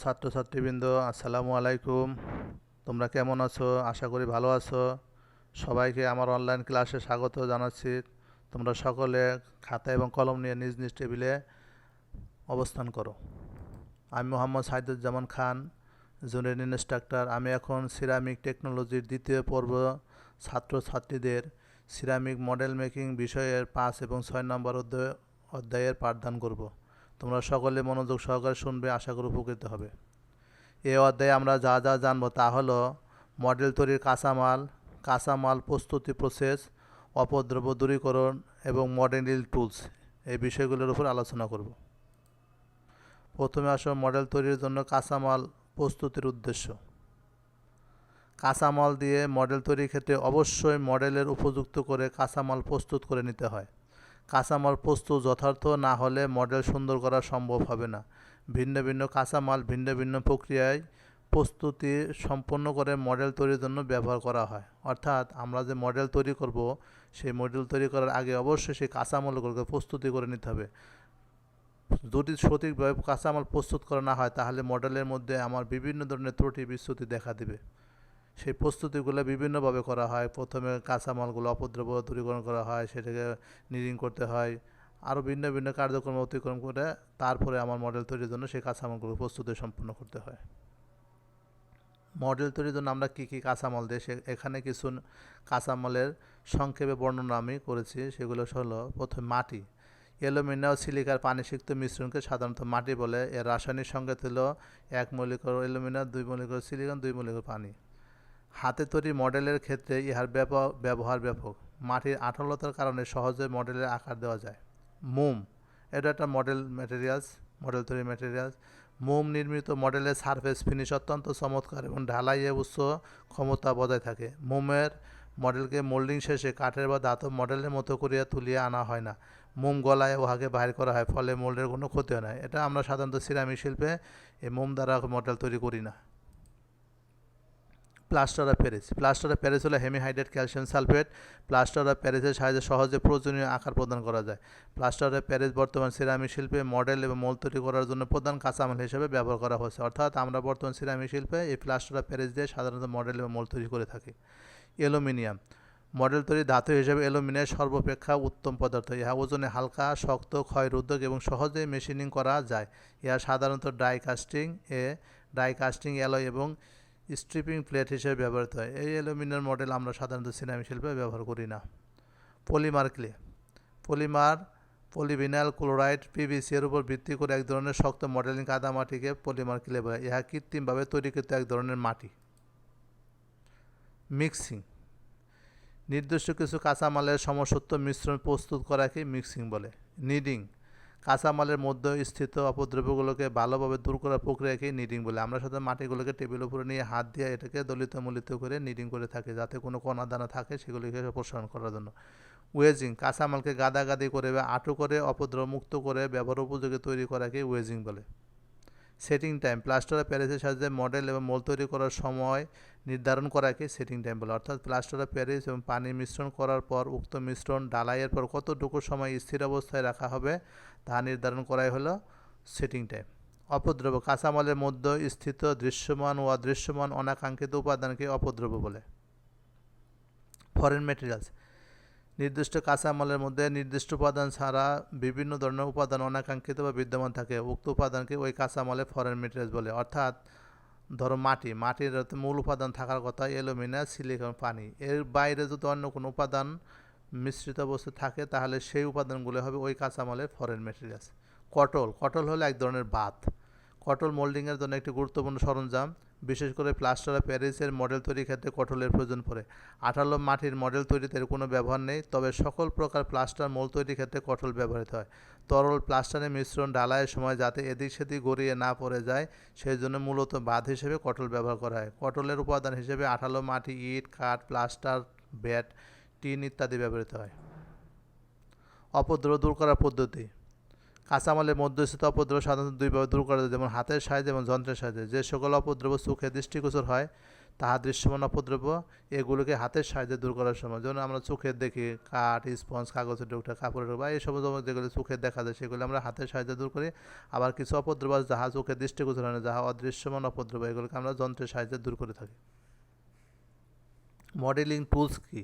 ছাত্রছাত্রীবৃন্দ, আসসালামু আলাইকুম। তোমরা কেমন আছো? আশা করি ভালো আছো। সবাইকে আমার অনলাইন ক্লাসে স্বাগত জানাচ্ছি। তোমরা সকলে খাতা এবং কলম নিয়ে নিজ নিজ টেবিলে অবস্থান করো। আমি মোহাম্মদ সাইদুজ্জামান খান, জুনিয়র ইনস্ট্রাক্টর। আমি এখন সিরামিক টেকনোলজির দ্বিতীয় পর্ব ছাত্রছাত্রীদের সিরামিক মডেল মেকিং বিষয়ের 5 এবং 6 নম্বর অধ্যায়ের পাঠদান করব। তোমরা সকলে মনোযোগ সহকারে শুনবে, আশা করি উপকৃত হবে। এই অধ্যায়ে আমরা যা যা জানব তা হলো মডেল তৈরির কাঁচামাল প্রস্তুতি প্রসেস, অপদ্রব্য দূরীকরণ এবং মডেলিং টুলস, এই বিষয়গুলোর উপর আলোচনা করব। প্রথমে আসো মডেল তৈরির জন্য কাঁচামাল প্রস্তুতির উদ্দেশ্য। কাঁচামাল দিয়ে মডেল তৈরির ক্ষেত্রে অবশ্যই মডেলের উপযুক্ত করে কাঁচামাল প্রস্তুত করে নিতে হয়। কাঁচামাল প্রস্তুত যথার্থ না হলে মডেল সুন্দর করা সম্ভব হবে না। ভিন্ন ভিন্ন কাঁচামাল ভিন্ন ভিন্ন প্রক্রিয়ায় প্রস্তুতি সম্পন্ন করে মডেল তৈরির জন্য ব্যবহার করা হয়। অর্থাৎ আমরা যে মডেল তৈরি করব, সেই মডেল তৈরি করার আগে অবশ্যই সেই কাঁচামালগুলোকে প্রস্তুতি করে নিতে হবে। যদি সঠিকভাবে কাঁচামাল প্রস্তুত করা না হয়, তাহলে মডেলের মধ্যে আমার বিভিন্ন ধরনের ত্রুটি বিচ্যুতি দেখা দেবে। সেই প্রস্তুতিগুলো বিভিন্নভাবে করা হয়। প্রথমে কাঁচামালগুলো অপদ্রব্য দূরীকরণ করা হয়, সেটাকে নিরিং করতে হয়, আরও ভিন্ন ভিন্ন কার্যক্রম অতিক্রম করে তারপরে আমার মডেল তৈরির জন্য সেই কাঁচামালগুলো প্রস্তুতি সম্পন্ন করতে হয়। মডেল তৈরির জন্য আমরা কী কী কাঁচামাল দিই, এখানে কিছু কাঁচামালের সংক্ষেপে বর্ণনা আমি করেছি। সেগুলো হলো, প্রথমে মাটি। অ্যালুমিনিয়াম ও সিলিকার পানিসিক্ত মিশ্রণকে সাধারণত মাটি বলে। এর রাসায়নিক সংকেত হলো 1 মৌলিকর অ্যালুমিনিয়াম, 2 মৌলিকর সিলিকন, 2 মৌলিকর পানি। হাতে তৈরি মডেলের ক্ষেত্রে ইহার ব্যবহার ব্যাপক। মাটির আঠালোতার কারণে সহজে মডেলের আকার দেওয়া যায়। মোম, এটা একটা মডেল তৈরি ম্যাটেরিয়ালস। মোম নির্মিত মডেলের সারফেস ফিনিশ অত্যন্ত চমৎকার এবং ঢালাইয়ে উচ্চ ক্ষমতা বজায় থাকে। মোমের মডেলকে মোল্ডিং শেষে কাঠের বা ধাতব মডেলের মতো করিয়া তুলিয়ে আনা হয় না। মোম গলায় উহাকে বাইর করা হয়, ফলে মোল্ডের কোনো ক্ষতি হয় না। এটা আমরা সাধারণত সিরামিক শিল্পে এই মোম দ্বারা মডেল তৈরি করি না। প্লাস্টার অফ প্যারিস হলো hemihydrate calcium sulphate. Plaster of প্যারিসের সাহায্যে সহজে প্রয়োজনীয় আকার প্রদান করা যায়। প্লাস্টার অফ প্যারিস বর্তমান সিরামিক শিল্পে মডেল এবং মোল্ড তৈরি করার জন্য প্রধান কাঁচামাল হিসেবে ব্যবহার করা হচ্ছে। অর্থাৎ আমরা বর্তমান সিরামিক শিল্পে এই প্লাস্টার অফ প্যারিস দিয়ে সাধারণত মডেল এবং মোল্ড তৈরি করে থাকি। অ্যালুমিনিয়াম, মডেল তৈরি ধাতু হিসেবে অ্যালুমিনিয়াম সর্বাপেক্ষা উত্তম পদার্থ। ইহা ওজনে হালকা, শক্ত, ক্ষয়রোধক এবং সহজেই মেশিনিং করা যায়। ইহা সাধারণত ডাই কাস্টিং অ্যালয় এবং স্ট্রিপিং প্লেট হিসেবে ব্যবহৃত হয়। এই অ্যালুমিনিয়াম মডেল আমরা সাধারণত সিরামিক শিল্পে ব্যবহার করি না। পলিভিনাইল ক্লোরাইড পিভিসি এর উপর ভিত্তি করে এক ধরনের শক্ত মডেলিং কাদামাটিকে পলিমার ক্লে বলে। ইহা কৃত্রিমভাবে তৈরিকৃত এক ধরনের মাটি। মিক্সিং, নির্দিষ্ট কিছু কাঁচামালের সমসত্ব মিশ্রণ প্রস্তুত করাকে মিক্সিং বলে। নিডিং, কাঁচামালের মধ্যে স্থিত অপদ্রব্যগুলোকে ভালোভাবে দূর করার প্রক্রিয়াকেই নিডিং বলে। আমরা সাধারণত মাটিগুলোকে টেবিলের উপরে নিয়ে হাত দিয়ে এটাকে দলিত করে নিডিং করে থাকি, যাতে কোনো কণা দানা থাকে সেগুলিকে অপসারণ করার জন্য। ওয়েজিং, কাঁচামালকে গাদাগাদি করে বা আটু করে অপদ্রব্য মুক্ত করে ব্যবহার উপযোগী তৈরি করাকে ওয়েজিং বলে। সেটিং টাইম, প্লাস্টার অফ প্যারিসের সাহায্যে মডেল এবং মোল্ড তৈরি করার সময় নির্ধারণ করাকে সেটিং টাইম বলে। অর্থাৎ প্লাস্টার অফ প্যারিস এবং পানি মিশ্রণ করার পর উক্ত মিশ্রণ ঢালাইয়ের পর কতটুকু সময় স্থির অবস্থায় রাখা হবে তা নির্ধারণ করাই হলো সেটিং টাইম। অপদ্রব্য, কাঁচামালের মধ্যে স্থিত দৃশ্যমান ও অদৃশ্যমান অনাকাঙ্ক্ষিত উপাদানকে অপদ্রব্য বলে। ফরেন ম্যাটেরিয়ালস, নির্দিষ্ট কাঁচামালের মধ্যে নির্দিষ্ট উপাদান ছাড়া বিভিন্ন ধরনের উপাদান অনাকাঙ্ক্ষিত বা বিদ্যমান থাকে। উক্ত উপাদানকে ওই কাঁচামালে ফরেন ম্যাটেরিয়ালস বলে। অর্থাৎ ধরো মাটির মূল উপাদান থাকার কথা অ্যালুমিনিয়াম, সিলিকন, পানি। এর বাইরে যদি অন্য কোনো উপাদান মিশ্রিত অবস্থায় থাকে, তাহলে সেই উপাদানগুলো হবে ওই কাঁচামালের ফরেন ম্যাটেরিয়ালস। কটল হলো এক ধরনের বাত। কটল মোল্ডিংয়ের জন্য একটি গুরুত্বপূর্ণ সরঞ্জাম। বিশেষ করে প্লাস্টার অফ প্যারিসের মডেল তৈরির ক্ষেত্রে কটলের প্রয়োজন পড়ে। আঠালো মাটির মডেল তৈরিতে এর কোনো ব্যবহার নেই, তবে সকল প্রকার প্লাস্টার মোল্ড তৈরির ক্ষেত্রে কটল ব্যবহৃত হয়। তরল প্লাস্টারের মিশ্রণ ঢালাইয়ের সময় যাতে এদিক সেদিক গড়িয়ে না পড়ে যায়, সেই জন্য মূলত বাঁধ হিসেবে কটল ব্যবহার করা হয়। কটলের উপাদান হিসেবে আঠালো মাটি, ইট, কাঠ, প্লাস্টার, ব্যাট, টিন ইত্যাদি ব্যবহৃত হয়। অপদ্রব্য দূর করার পদ্ধতি, কাঁচামালের মধ্যস্থিত অপদ্রব্য সাধারণত দুইভাবে দূর করা যায়, যেমন হাতের সাহায্যে এবং যন্ত্রের সাহায্যে। যে সকল অপদ্রব্য চোখে দৃষ্টিগোচর হয় তাহা দৃশ্যমান অপদ্রব্য এগুলোকে হাতের সাহায্যে দূর করার সময়, যেমন আমরা চোখের দেখি কাঠ, স্পঞ্জ, কাগজের টুকরা, কাপড়ের টুকরা, এই সব যেগুলো চোখে দেখা যায় সেগুলো আমরা হাতের সাহায্যে দূর করি। আবার কিছু অপদ্রব্য আছে যাহা চোখের দৃষ্টিগোচর হয় না, যাহা অদৃশ্যমান অপদ্রব্য, এগুলোকে আমরা যন্ত্রের সাহায্যে দূর করে থাকি। মডেলিং টুলস কি?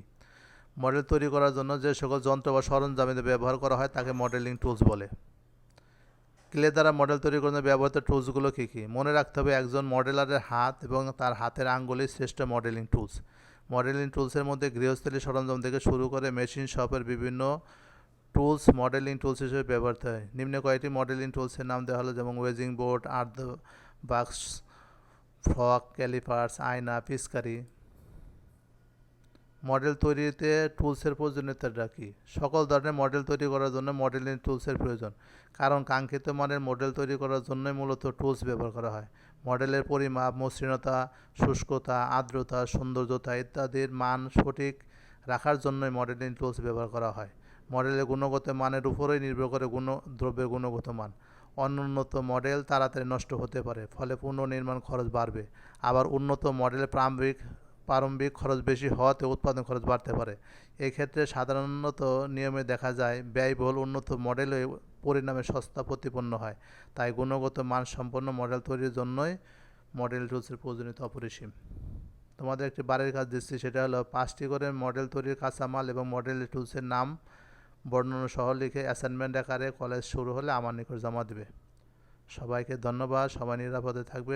মডেল তৈরি করার জন্য যে সকল যন্ত্র বা সরঞ্জামের ব্যবহার করা হয় তাকে মডেলিং টুলস বলে। ক্লে দ্বারা মডেল তৈরি করতে ব্যবহৃত টুলসগুলো কী কী? মনে রাখতে হবে একজন মডেলারের হাত এবং তার হাতের আঙ্গুলই শ্রেষ্ঠ মডেলিং টুলস। মডেলিং টুলসের মধ্যে গৃহস্থলী সরঞ্জাম থেকে শুরু করে মেশিন শপের বিভিন্ন টুলস মডেলিং টুলস হিসেবে ব্যবহৃত হয়। নিম্নে কয়েকটি মডেলিং টুলসের নাম দেওয়া হলো, যেমন ওয়েজিং বোর্ড, আর্থ বাক্স, ফ্রক, ক্যালিপার্স, আয়না, পিচকারি। মডেল তৈরিতে টুলসের প্রয়োজনীয়তা কী? সকল ধরনের মডেল তৈরি করার জন্য মডেলিং টুলসের প্রয়োজন, কারণ কাঙ্ক্ষিত মানের মডেল তৈরি করার জন্যই মূলত টুলস ব্যবহার করা হয়। মডেলের পরিমাপ, মসৃণতা, শুষ্কতা, আর্দ্রতা, সৌন্দর্যতা ইত্যাদির মান সঠিক রাখার জন্যই মডেলিং টুলস ব্যবহার করা হয়। মডেলের গুণগত মানের উপরেই নির্ভর করে দ্রব্যের গুণগত মান। অনুন্নত মডেল তাড়াতাড়ি নষ্ট হতে পারে, ফলে পুনর্নির্মাণ খরচ বাড়বে। আবার উন্নত মডেলের প্রারম্ভিক খরচ বেশি হওয়াতে উৎপাদন খরচ বাড়তে পারে। এক্ষেত্রে সাধারণত নিয়মে দেখা যায় ব্যয়বহুল উন্নত মডেলে পরিণামে সস্তা প্রতিপন্ন হয়। তাই গুণগত মানসম্পন্ন মডেল তৈরির জন্যই মডেল টুলসের প্রয়োজনীয়তা অপরিসীম। তোমাদের একটি বাড়ির কাজ দিচ্ছি, সেটা হলো 5টি করে মডেল তৈরির কাঁচামাল এবং মডেল টুলসের নাম বর্ণনা সহ লিখে অ্যাসাইনমেন্ট আকারে কলেজ শুরু হলে আমার নিকট জমা দেবে। সবাইকে ধন্যবাদ। সবাই নিরাপদে থাকবে।